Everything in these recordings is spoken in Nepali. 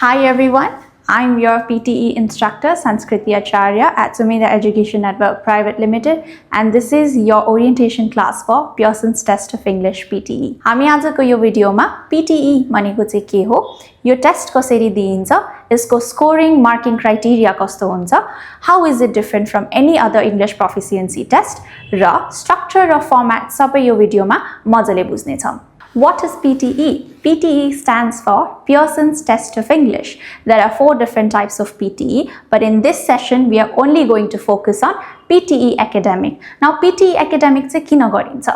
Hi everyone, I'm your PTE instructor Sanskriti Acharya at Sumedha Education Network Private Limited, and this is your orientation class for Pearson's Test of English PTE. हामी आजको यो भिडियोमा PTE भनेको चाहिँ के हो, यो टेस्ट कसरी दिइन्छ, यसको स्कोरिङ मार्किङ क्राइटेरिया कस्तो हुन्छ, how is it different from any other English proficiency test र स्ट्रक्चर र फर्म्याट सबै यो भिडियोमा मजाले बुझ्ने छौं. What is PTE? PTE stands for Pearson's Test of English. There are 4 different types of PTE, but in this session we are only going to focus on PTE Academic. Now PTE Academic चाहिँ किन गरिन्छ?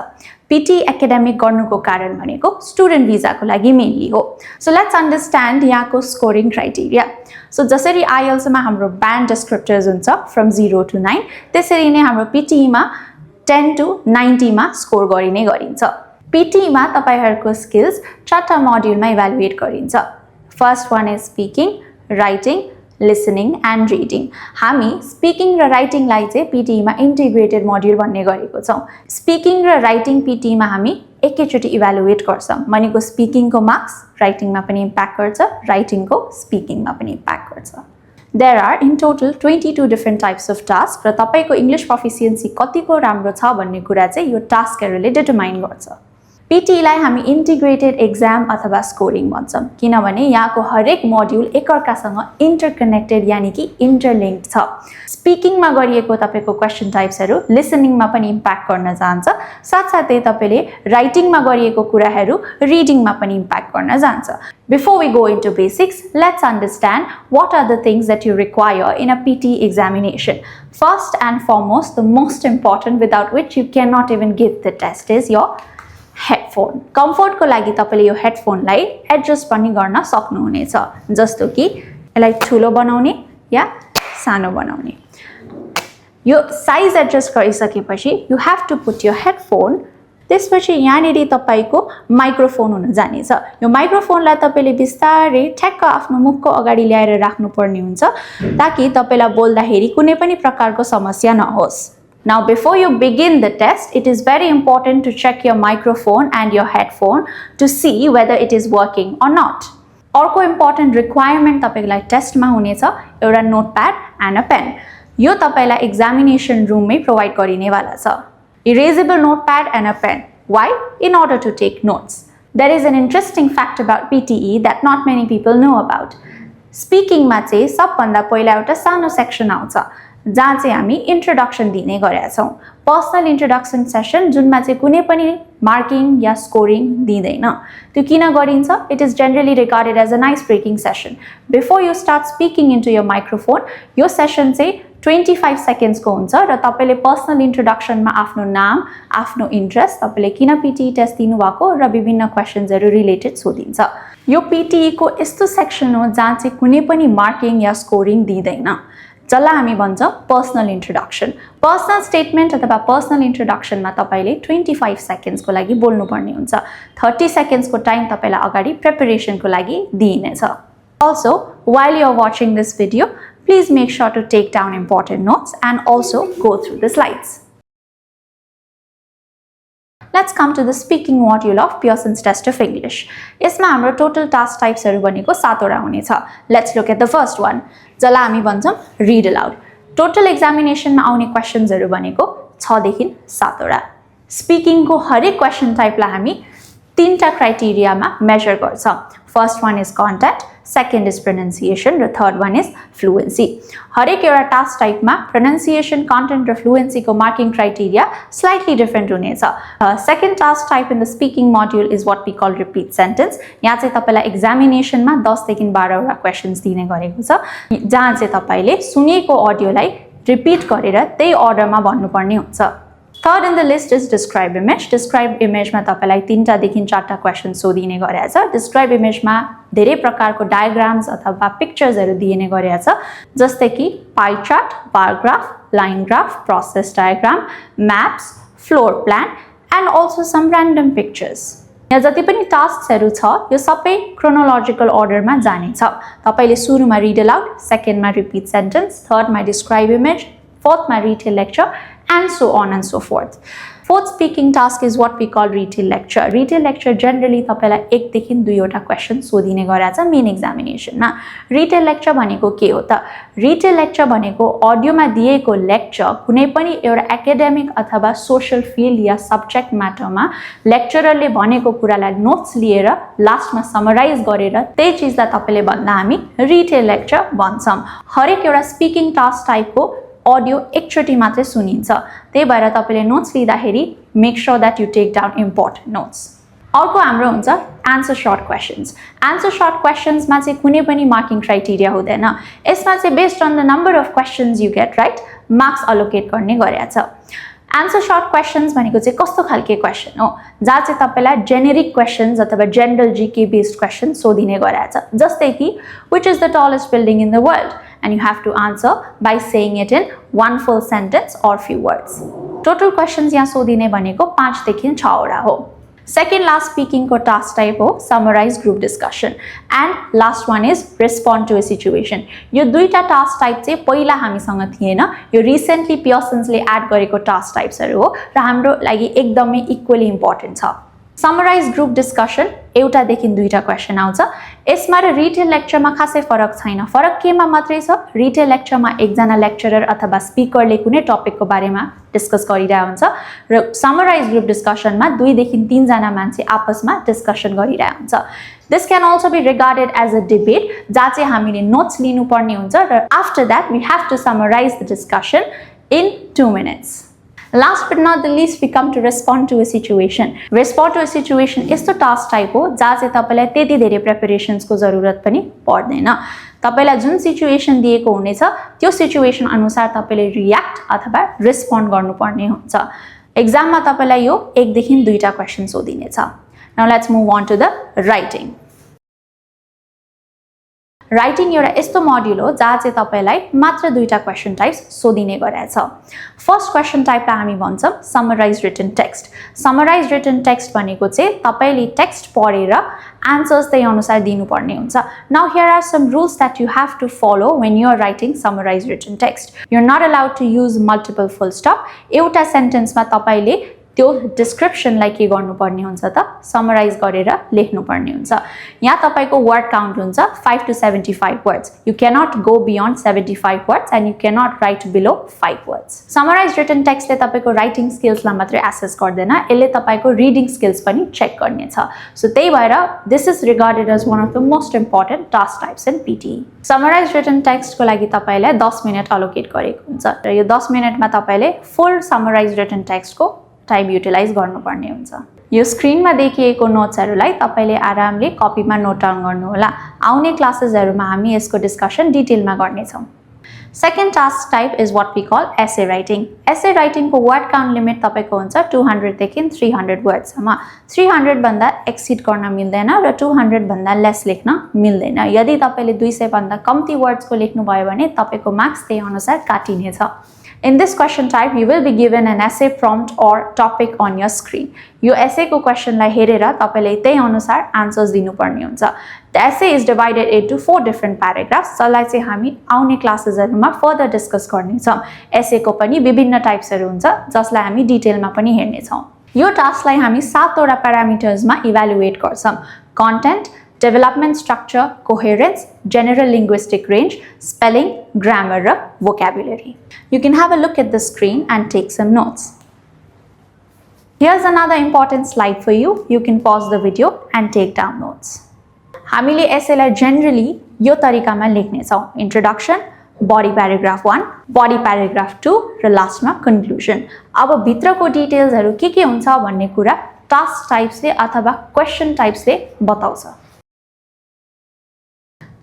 PTE Academic गर्नुको कारण भनेको स्टुडेन्ट भिजाको लागि मेनली हो. So let's understand यहाँको स्कोरिङ क्राइटेरिया. So जसरी IELTS मा हाम्रो ब्यान्ड डिस्क्रिप्टर्स हुन्छ from 0 to 9, त्यसरी नै हाम्रो PTE मा 10 to 90 मा स्कोर गरिने गरिन्छ. PTE मा तपाईहरुको स्किल्स 4टा मोड्युलमा इभ्यालुएट गरिन्छ. First one is speaking, writing, listening and reading. हामी स्पीकिङ र राइटिङलाई चाहिँ PTE मा इन्टिग्रेटेड मोड्युल भन्ने गरेको छौं. स्पीकिङ र राइटिङ PTE मा हामी एकैचोटी इभ्यालुएट गर्छौं. भनेको स्पीकिङको मार्क्स राइटिङमा पनि इम्प्याक्ट गर्छ, राइटिङको स्पीकिङमा पनि इम्प्याक्ट गर्छ. There are in total 22 different types of tasks र तपाईको इंग्लिश प्रोफिसिएन्सी कतिको राम्रो छ भन्ने कुरा चाहिँ यो टास्कहरुले डिटरमाइन गर्छ. PTE लाई हामी इन्टिग्रेटेड एक्जाम अथवा स्कोरिङ भन्छौं किनभने यहाँको हरेक मोड्युल एकअर्कासँग इन्टरकनेक्टेड यानी कि इन्टरलिङ्क्ड छ. स्पीकिङमा गरिएको तपाईको क्वेशन टाइप्सहरु लिसनिङमा पनि इम्प्याक्ट गर्न जान्छ, साथसाथै तपाईले राइटिङमा गरिएको कुराहरु रिडिङमा पनि इम्प्याक्ट गर्न जान्छ. Before we go into basics, let's understand what are the things that you require in a PTE examination. First and foremost, the most important without which you cannot even give the test is your headphone. Comfort को लागि तपाईले यो हेडफोन लाई एडजस्ट पनि गर्न सक्नुहुनेछ, जस्तो कि यसलाई ठुलो बनाउने या सानो बनाउने. यो साइज एडजस्ट गरिसकेपछि you have to put your headphone. त्यसपछि यहाँनेरि तपाईको माइक्रोफोन हुन जानेछ. यो माइक्रोफोनलाई तपाईले बिस्तारै ठ्याक्क आफ्नो मुखको अगाडि ल्याएर राख्नु पर्ने हुन्छ ताकि तपाईलाई बोल्दाखेरि कुनै पनि प्रकारको समस्या नहोस्. Now before you begin the test, it is very important to check your microphone and your headphone to see whether it is working or not. अर्को important requirement तपाईलाई टेस्टमा हुनेछ एउटा नोटप्याड and a pen. यो तपाईलाई examination room मै प्रोवाइड गरिनेवाला छ. Erasable notepad and a pen. Why? In order to take notes. There is an interesting fact about PTE that not many people know about. Speaking मा चाहिँ सबभन्दा पहिला एउटा सानो सेक्सन आउँछ जहाँ चाहिँ हामी इन्ट्रोडक्सन दिने गरेका छौं. पर्सनल इन्ट्रोडक्सन सेसन जुनमा चाहिँ कुनै पनि मार्किङ या स्कोरिङ दिँदैन. त्यो किन गरिन्छ? It is generally regarded as an ice breaking session. Before you start speaking into your microphone, यो सेसन चाहिँ 25 सेकेन्ड्सको हुन्छ र तपाईले पर्सनल इन्ट्रोडक्सनमा आफ्नो नाम, आफ्नो इन्ट्रेस्ट, तपाईले किन PTE टेस्ट दिनुभएको र विभिन्न क्वेशन्सहरु रिलेटेड सोधिन्छ. यो PTE को यस्तो सेक्सन हो जहाँ चाहिँ कुनै पनि मार्किङ या स्कोरिङ दिँदैन. जसलाई हामी भन्छ पर्सनल इन्ट्रोडक्सन. पर्सनल स्टेटमेन्ट अथवा पर्सनल इन्ट्रोडक्सनमा तपाईले 25 सेकेन्ड्सको लागि बोल्नु पर्ने हुन्छ. 30 सेकेन्ड्सको टाइम तपाईलाई अगाडि प्रिपरेसनको लागि दिइनेछ. Also, while you are watching this video, please make sure to take down important notes and also go through the slides. Let's come to the speaking module of Pearson's Test of English. यसमा हाम्रो टोटल टास्क टाइप्सहरु भनेको 7 वटा हुनेछ. Let's look at the first one. जसलाई हामी भन्छौं read aloud. टोटल एक्जामिनेसनमा आउने क्वेशन्सहरु भनेको 6 देखि 7 वटा. स्पीकिङ को हरेक क्वेशन टाइपलाई हामी 3टा क्राइटेरियामा मेजर गर्छौं. First one is content, second is pronunciation र थर्ड वान इज फ्लुएन्सी. हरेक एउटा टास्क टाइपमा प्रोनाउन्सिएसन, कन्टेन्ट र फ्लुएन्सीको मार्किङ क्राइटेरिया स्लाइटली डिफरेन्ट हुनेछ. Second task type in the speaking module is what we call repeat sentence. यहाँ चाहिँ तपाईलाई एक्जामिनेसनमा 10 देखि 12 वटा क्वेशन्स दिने गरेको छ, जहाँ चाहिँ तपाईले सुनेको अडियोलाई रिपिट गरेर त्यही अर्डरमा भन्नुपर्ने हुन्छ. Third in the list is describe image. Describe image मा तपाईलाई 3टा देखि 4टा क्वेशन सोधिने गरेको छ. Describe image मा धेरै प्रकारको डायग्राम्स अथवा पिक्चर्सहरु दिइने गरेको छ, जस्तै कि pie chart, bar graph, line graph, process diagram, Maps, floor plan and also some random pictures. यहाँ जति पनि टास्कहरु छ यो सबै क्रोनोलोजिकल अर्डरमा जाने छ. तपाईले सुरुमा रिड अलाउड, सेकेन्डमा रिपिट सेन्टेन्स, थर्डमा डिस्क्राइब इमेज, फोर्थमा retell lecture and so on and so forth. Fourth speaking task is what we call retail lecture. Retail lecture generally तपाईलाई 1 देखि 2 वटा क्वेशन सोधिने गरेछ मेन एक्जामिनेसनमा. retail lecture भनेको के हो त? retail lecture भनेको अडियोमा दिएको लेक्चर कुनै पनि एउटा एकाडेमिक अथवा सोशल फिल्ड या सब्जेक्ट म्याटरमा लेक्चररले भनेको कुरालाई नोट्स लिएर लास्टमा समराइज गरेर त्यही चीजलाई तपाईले भन्दा हामी retail lecture भन्छौं. हरेक एउटा स्पीकिङ टास्क टाइपको audio एकचोटी मात्रै सुनिन्छ. त्यही भएर तपाईले नोट्स लिँदाखेरि make sure that you take down important notes. अर्को हाम्रो हुन्छ answer short questions. Answer short questions मा चाहिँ कुनै पनि मार्किङ क्राइटेरिया हुँदैन. यसमा चाहिँ based on the number of questions you get right marks allocate गर्ने गरेछ. आन्सर शॉर्ट क्वेशन्स भनेको चाहिँ कस्तो खालके क्वेशन हो जहाँ चाहिँ तपाईलाई जेनेरिक क्वेशन्स अथवा जनरल जीके बेस्ड क्वेशन सोधिने गरेछ. जस्तै कि which is the tallest building in the world and you have to answer by saying it in one full sentence or few words. Total questions यहाँ सोधिने भनेको 5 देखि 6 वटा हो. Second last speaking को task type हो summarize group discussion and last one is respond to a situation. यो दुईटा task type चाहिँ पहिला हामीसँग थिएन. यो recently Pearson's ले add गरेको task types हरु हो र हाम्रो लागि एकदमै equally important छ. Summarize group discussion एउटा देखि दुईटा क्वेशन आउँछ. यसमा र रिटेल लेक्चरमा खासै फरक छैन. फरक केमा मात्रै छ? रिटेल लेक्चरमा एकजना लेक्चरर अथवा स्पिकरले कुनै टपिकको बारेमा डिस्कस गरिरहेको हुन्छ र समराइज ग्रुप डिस्कसनमा 2 देखि 3 जना मान्छे आपसमा डिस्कसन गरिरहेको हुन्छ. This can also be regarded as a debate जहाँ चाहिँ हामीले नोट्स लिनुपर्ने हुन्छ र after that we have to summarize the discussion in 2 minutes. Last but not the least we come to respond to a situation. Respond to a situation यस्तो टास्क टाइप हो जहाँ चाहिँ तपाईलाई त्यति धेरै प्रिपरेशन्स को जरुरत पनि पर्दैन. तपाईलाई जुन सिचुएसन दिएको हुनेछ त्यो सिचुएसन अनुसार तपाईले रियाक्ट अथवा रेस्पोन्ड गर्नुपर्ने हुन्छ. एक्जाममा तपाईलाई यो 1 देखि 2 टा question सोधिनेछ. Now let's move on to the writing. Writing एउटा यस्तो मोड्युल हो जहाँ चाहिँ तपाईलाई मात्र 2 टा क्वेशन टाइप्स सोधिने गरेछ. फर्स्ट क्वेशन टाइपलाई हामी भन्छौं summarize written text. Summarize written text भनेको चाहिँ तपाईले टेक्स्ट पढेर आन्सर्स त्यही अनुसार दिनुपर्ने हुन्छ. Now here are some rules that you have to follow when you are writing summarize written text. You are not allowed to use multiple full stop. एउटा सेन्टेन्समा तपाईले त्यो डिस्क्रिप्सनलाई के गर्नुपर्ने हुन्छ त समराइज गरेर लेख्नुपर्ने हुन्छ. यहाँ तपाईको वर्ड काउन्ट हुन्छ 5 to 75 words. You cannot go beyond 75 words and you cannot write below 5 words. Summarize written टेक्स्टले तपाईको राइटिङ स्किल्सलाई मात्रै एसेस गर्दैन, यसले तपाईको रिडिङ स्किल्स पनि चेक गर्नेछ. सो त्यही भएर this is regarded as one of the most important task types in PTE. Summarize written टेक्स्टको लागि तपाईलाई 10 मिनेट अलोकेट गरेको हुन्छ र यो 10 मिनेटमा तपाईले फुल समराइज रिटन टेक्स्टको टाइम युटिलाइज गर्नुपर्ने हुन्छ. यो स्क्रिनमा देखिएको नोट्सहरुलाई तपाईले आरामले कपीमा नोट डाउन गर्नु होला. आउने क्लासेसहरुमा हामी यसको डिस्कसन डिटेलमा गर्ने छौं. Second task type is what we call essay writing. Essay writing को वर्ड काउन्ट लिमिट तपाईको हुन्छ 200 देखि 300 वर्ड्स सम्म. 300 भन्दा एक्सिड गर्न मिल्दैन र 200 भन्दा लेस लेख्न मिल्दैन. यदि तपाईले 200 भन्दा कम्ती वर्ड्स को लेख्नु भयो भने तपाईको मार्क्स त्यही अनुसार काटिनेछ. In this question type, you will be given an essay prompt or topic on your screen. यो essay को question लाई हेरेर तपाईले त्यही अनुसार आन्सर्स दिनुपर्ने हुन्छ. The essay is divided into 4 different paragraphs. जसलाई चाहिँ हामी आउने क्लासेसहरुमा फर्दर डिस्कस गर्ने छौं. essay को पनि विभिन्न टाइप्सहरु हुन्छ जसलाई हामी डिटेलमा पनि हेर्ने छौं. यो टास्कलाई हामी 7 वटा प्यारामिटर्समा इभ्यालुएट गर्छौं. Content, development structure, coherence, general linguistic range, spelling, grammar, vocabulary. You can have a look at the screen and take some notes. Here's another important slide for you. You can pause the video and take down notes. हामीले एसेलाई generally यो तरिकामा लेख्ने छौं. Introduction, body paragraph 1, body paragraph 2 र लास्टमा conclusion. अब भित्रको डिटेल्सहरु के हुन्छ भन्ने कुरा टास्क टाइप्सले अथवा क्वेशन टाइप्सले बताउँछ.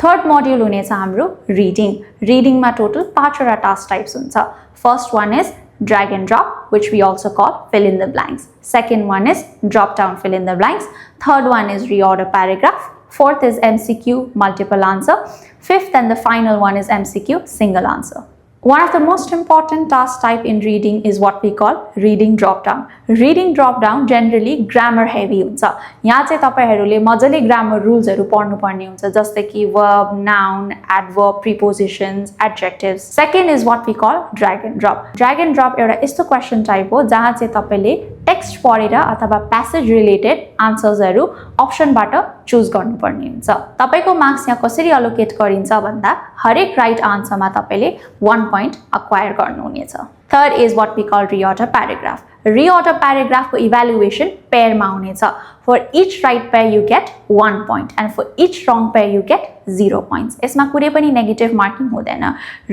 थर्ड मोड्युल हुनेछ हाम्रो रिडिङ. रिडिङमा टोटल 5 वटा टास्क टाइप्स हुन्छ. First one is drag and drop, which we also call fill in the blanks. Second one is drop down fill in the blanks. Third one is reorder paragraph. Fourth is MCQ multiple answer. Fifth and the final one is MCQ single answer. One of the most important task type in reading is what we call reading drop down. Reading drop down generally grammar heavy हुन्छ. यहाँ चाहिँ तपाईहरुले मजले ग्रामर रुल्सहरु पढ्नु पर्ने हुन्छ जस्तै कि verb, noun, adverb, prepositions, adjectives. Second is what we call drag and drop. Drag and drop एउटा यस्तो क्वेशन टाइप हो जहाँ चाहिँ तपाईले टेक्स्ट पढेर अथवा प्यासेज रिलेटेड आन्सर्सहरु अप्सनबाट चुज गर्नुपर्ने हुन्छ। तपाईको मार्क्स यहाँ कसरी अलोकेट गरिन्छ भन्दा हरेक राइट आन्सरमा तपाईले 1 point acquire गर्नुहुनेछ। Third is what we call reorder paragraph. Reorder paragraph को evaluation pair मा हुनेछ। For each right pair you get 1 point and for each wrong pair you get 0 points. यसमा कुनै पनि नेगेटिभ मार्किङ हुँदैन।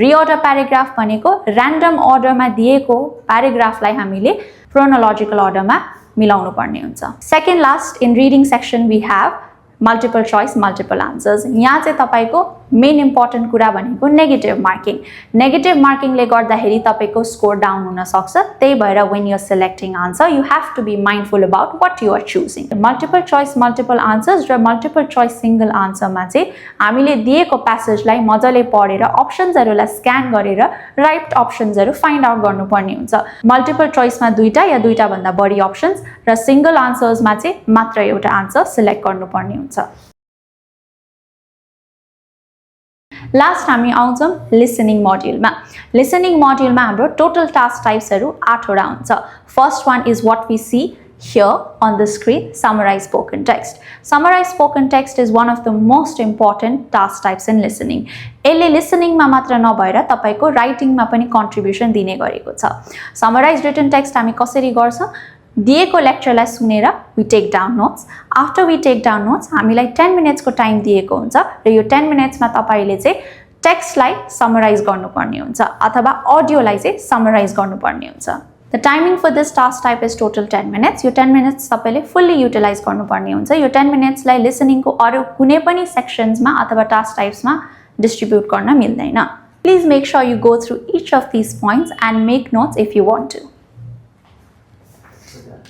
Reorder paragraph भनेको random order मा दिएको paragraphलाई हामीले chronological order मा मिलाउनु पर्ने हुन्छ। Second last in reading section we have multiple choice multiple answers. यहाँ चाहिँ तपाईको मेन इम्पोर्टेन्ट कुरा भनेको नेगेटिभ मार्किङ। नेगेटिभ मार्किङले गर्दाखेरि तपाईको स्कोर डाउन हुन सक्छ। त्यही भएर when you are selecting answer you have to be mindful about what you are choosing. Multiple choice multiple answers र multiple choice single answer मा चाहिँ हामीले दिएको प्यासेजलाई मजाले पढेर अप्सन्सहरुलाई स्क्यान गरेर राइट अप्सन्सहरु फाइन्ड आउट गर्नुपर्ने हुन्छ। मल्टिपल चोइसमा दुईटा या दुईटा भन्दा बढी अप्सन्स र सिंगल आन्सर्समा चाहिँ मात्र एउटा आन्सर सिलेक्ट गर्नुपर्ने हुन्छ। लास्ट हामी आउँछौं लिसनिङ मोड्युलमा। लिसनिङ मोड्युलमा हाम्रो टोटल टास्क टाइप्सहरु 8 वटा हुन्छ। First one is what we see here on the screen, summarize spoken text. Summarize spoken text is one of the most important task types in listening. यसले लिसनिङ मा मात्र नभएर तपाईको राइटिङ मा पनि कन्ट्रिब्युसन दिने गरेको छ। Summarize written text हामी कसरी गर्छौं? दिएको लेक्चरलाई सुनेर we take down notes. After we take down notes हामीलाई 10 minutes को टाइम दिएको हुन्छ र यो 10 minutes मा तपाईले चाहिँ टेक्स्टलाई समराइज गर्नुपर्ने हुन्छ अथवा अडियोलाई चाहिँ समराइज गर्नुपर्ने हुन्छ। The timing for this task type is total 10 minutes. यो 10 minutes तपाईले fully utilize गर्नुपर्ने हुन्छ। यो 10 minutes लाई लिसनिङ को अरु कुनै पनि सेक्सन्स मा अथवा टास्क टाइप्स मा डिस्ट्रिब्युट गर्न मिल्दैन। Please make sure you go through each of these points and make notes if you want to.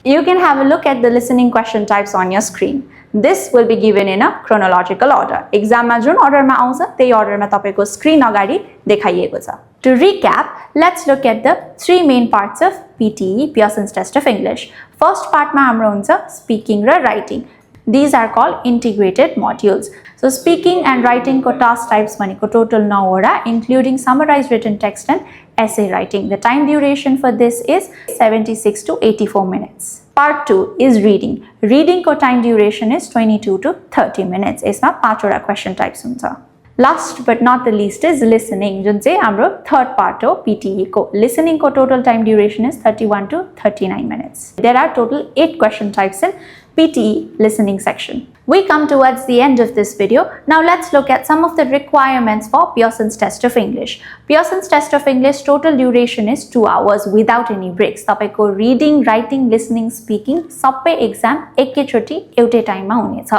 You can have a look at the listening question types on your screen. This will be given in a chronological order. Exam मा जुन order मा आउँछ त्यही order मा तपाईको स्क्रिन अगाडि देखाइएको छ। To recap, let's look at the 3 main parts of PTE Pearson's Test of English. First part मा हाम्रो हुन्छ speaking र writing. These are called integrated modules. So speaking and writing ko task types भनेको total 9 वटा including summarized written text and essay writing. The time duration for this is 76 to 84 minutes. Part 2 is reading. Reading ko time duration is 22 to 30 minutes. यसमा 5 वटा question types हुन्छ। Last but not the least is listening, जुन चाहिँ हाम्रो third part हो PTE को। Listening को total time duration is 31 to 39 minutes. There are total 8 question types in PTE listening section. We come towards the end of this video. Now let's look at some of the requirements for Pearson's Test of English. Pearson's Test of English total duration is 2 hours without any breaks. तपाईको reading, writing, listening, speaking सबै exam एकैचोटी एउटै टाइममा हुनेछ।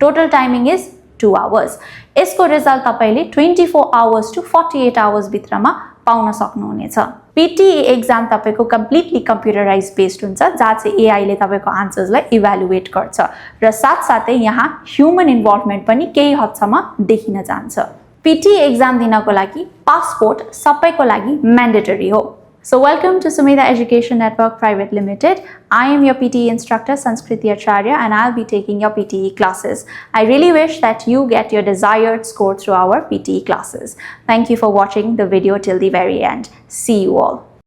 Total timing is 2 hours. यसको रिजल्ट तपाईले 24 hours to 48 hours भित्रमा पाउन सक्नुहुनेछ। PTE एक्जाम तपाईको कम्प्लिटली कम्प्युटराइज बेस्ड हुन्छ जहाँ चाहिँ AI ले तपाईको आन्सर्सलाई इभ्यालुएट गर्छ र साथसाथै यहाँ ह्युमन इन्भल्भमेन्ट पनि केही हदसम्म देखिन जान्छ। PTE एक्जाम दिनको लागि पासपोर्ट सबैको लागि म्यान्डेटरी हो। So welcome to Sumedha Education Network Private Limited. I am your PTE instructor Sanskriti Acharya and I'll be taking your PTE classes. I really wish that you get your desired score through our PTE classes. Thank you for watching the video till the very end. See you all.